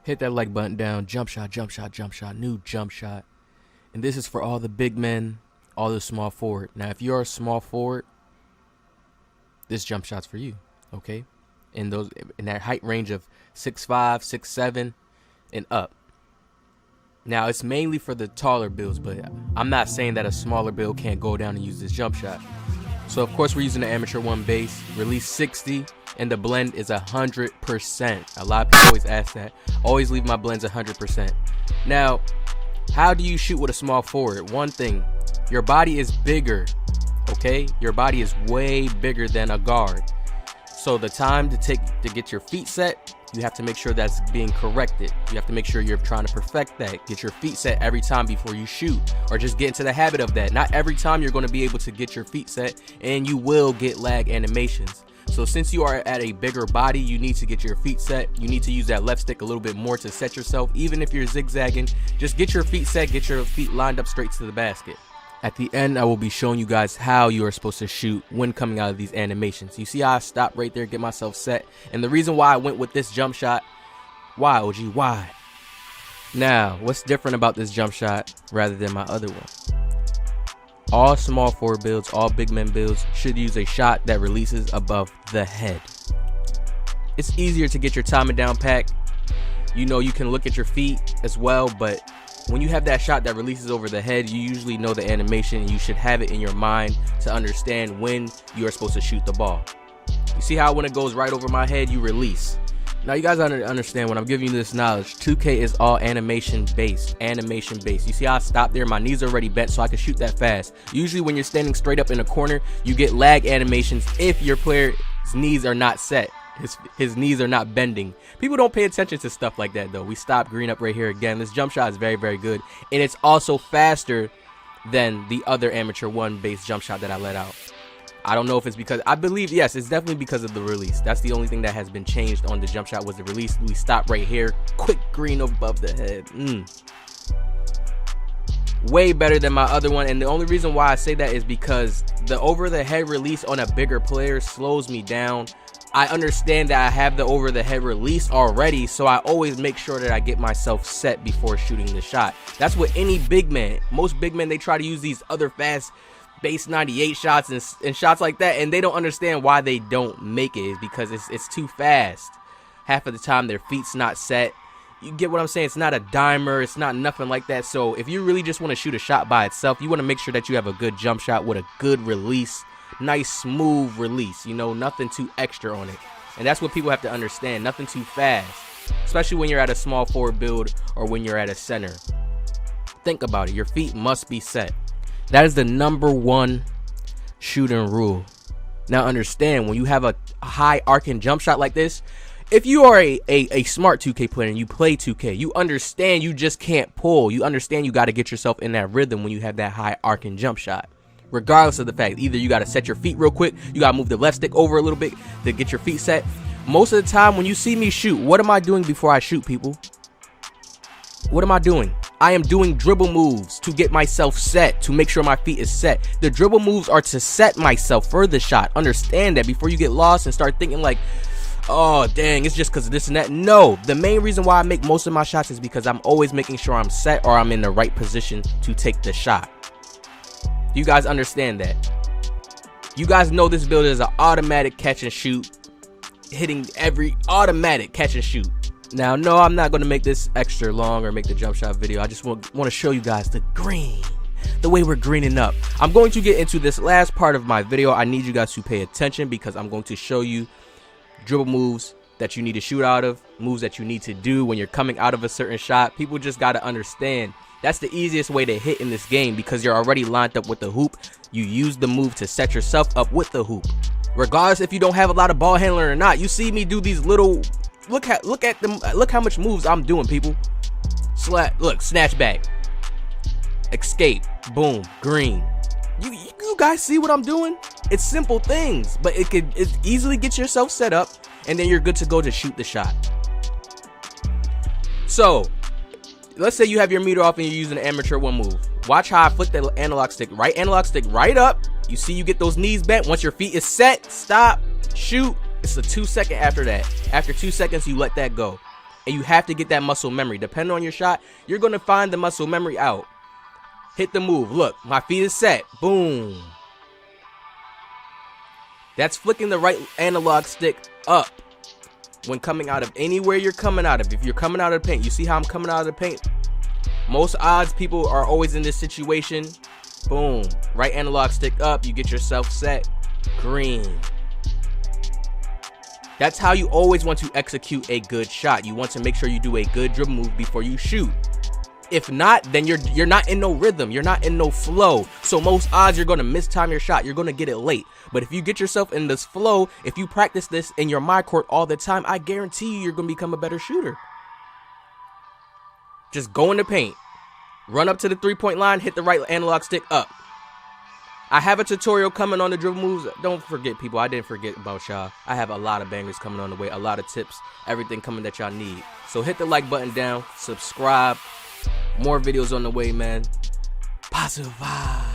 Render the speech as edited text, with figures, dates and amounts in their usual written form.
Hit that like button down. Jump shot, jump shot, jump shot. New jump shot. And this is for all the big men, all the small forward. Now, if you're a small forward, this jump shot's for you, okay? In that height range of 6'5", 6'7", and up. Now, it's mainly for the taller builds, but I'm not saying that a smaller build can't go down and use this jump shot. So, of course, we're using the Amateur 1 base, release 60, and the blend is 100%. A lot of people always ask that. Always leave my blends 100%. Now, how do you shoot with a small forward? One thing, your body is bigger, okay? Your body is way bigger than a guard. So the time to get your feet set, you have to make sure that's being corrected. You have to make sure you're trying to perfect that. Get your feet set every time before you shoot, or just get into the habit of that. Not every time you're going to be able to get your feet set, and you will get lag animations. So since you are at a bigger body, you need to get your feet set. You need to use that left stick a little bit more to set yourself. Even if you're zigzagging, just get your feet set, get your feet lined up straight to the basket. At the end, I will be showing you guys how you are supposed to shoot when coming out of these animations. You see how I stopped right there, get myself set? And the reason why I went with this jump shot, why, OG, why? Now, what's different about this jump shot rather than my other one? All small forward builds, all big men builds should use a shot that releases above the head. It's easier to get your timing down pat. You know, you can look at your feet as well, but when you have that shot that releases over the head, you usually know the animation, and you should have it in your mind to understand when you are supposed to shoot the ball. You see how when it goes right over my head, you release. Now you guys understand when I'm giving you this knowledge, 2K is all animation based. You see how I stopped there? My knees are already bent so I can shoot that fast. Usually when you're standing straight up in a corner, you get lag animations if your player's knees are not set. His knees are not bending. People don't pay attention to stuff like that though. We stop green up right here again. This jump shot is very, very good. And it's also faster than the other Amateur 1 base jump shot that I let out. I don't know if it's because, I believe, yes, it's definitely because of the release. That's the only thing that has been changed on the jump shot was the release. We stop right here. Quick green above the head. Way better than my other one. And the only reason why I say that is because the over the head release on a bigger player slows me down. I understand that I have the over the head release already, so I always make sure that I get myself set before shooting the shot. That's what any big man, most big men, they try to use these other fast base 98 shots and shots like that, and they don't understand why they don't make it. Is because it's too fast. Half of the time their feet's not set. You get what I'm saying? It's not a dimer, it's not nothing like that. So if you really just want to shoot a shot by itself, you want to make sure that you have a good jump shot with a good release. Nice smooth release, you know, nothing too extra on it. And that's what people have to understand, nothing too fast, especially when you're at a small forward build or when you're at a center. Think about it, your feet must be set. That is the #1 shooting rule. Now understand, when you have a high arcing jump shot like this, if you are a smart 2K player and you play 2K, you understand you just can't pull. You understand you got to get yourself in that rhythm when you have that high arcing jump shot. Regardless of the fact, either you got to set your feet real quick, you got to move the left stick over a little bit to get your feet set. Most of the time when you see me shoot, what am I doing before I shoot, people? What am I doing? I am doing dribble moves to get myself set, to make sure my feet is set. The dribble moves are to set myself for the shot. Understand that before you get lost and start thinking like, oh dang, it's just because of this and that. No, the main reason why I make most of my shots is because I'm always making sure I'm set or I'm in the right position to take the shot. You guys understand that? You guys know this build is an automatic catch and shoot, hitting every automatic catch and shoot. Now, no, I'm not going to make this extra long or make the jump shot video. I just want to show you guys the green, the way we're greening up. I'm going to get into this last part of my video. I need you guys to pay attention because I'm going to show you dribble moves that you need to shoot out of, moves that you need to do when you're coming out of a certain shot. People just got to understand that's the easiest way to hit in this game because you're already lined up with the hoop. You use the move to set yourself up with the hoop. Regardless if you don't have a lot of ball handling or not, you see me do these little, look at them, look how much moves I'm doing, people. Look, snatch back, escape, boom, green. You guys see what I'm doing? It's simple things, but it easily get yourself set up, and then you're good to go to shoot the shot. So let's say you have your meter off and you're using an Amateur 1 move. Watch how I flick that analog stick right up. You see you get those knees bent. Once your feet is set, stop, shoot. It's a 2 second after that. After 2 seconds, you let that go. And you have to get that muscle memory. Depending on your shot, you're going to find the muscle memory out. Hit the move. Look, my feet is set. Boom. That's flicking the right analog stick up when coming out of anywhere you're coming out of. If you're coming out of the paint, you see how I'm coming out of the paint? Most odds people are always in this situation. Boom. Right analog stick up. You get yourself set. Green. That's how you always want to execute a good shot. You want to make sure you do a good dribble move before you shoot. If not, then you're not in no rhythm. You're not in no flow. So most odds you're going to mistime your shot. You're going to get it late. But if you get yourself in this flow, if you practice this in your my court all the time, I guarantee you're going to become a better shooter. Just go in the paint. Run up to the 3-point line. Hit the right analog stick up. I have a tutorial coming on the dribble moves. Don't forget, people. I didn't forget about y'all. I have a lot of bangers coming on the way. A lot of tips. Everything coming that y'all need. So hit the like button down. Subscribe. More videos on the way, man. Positive vibes.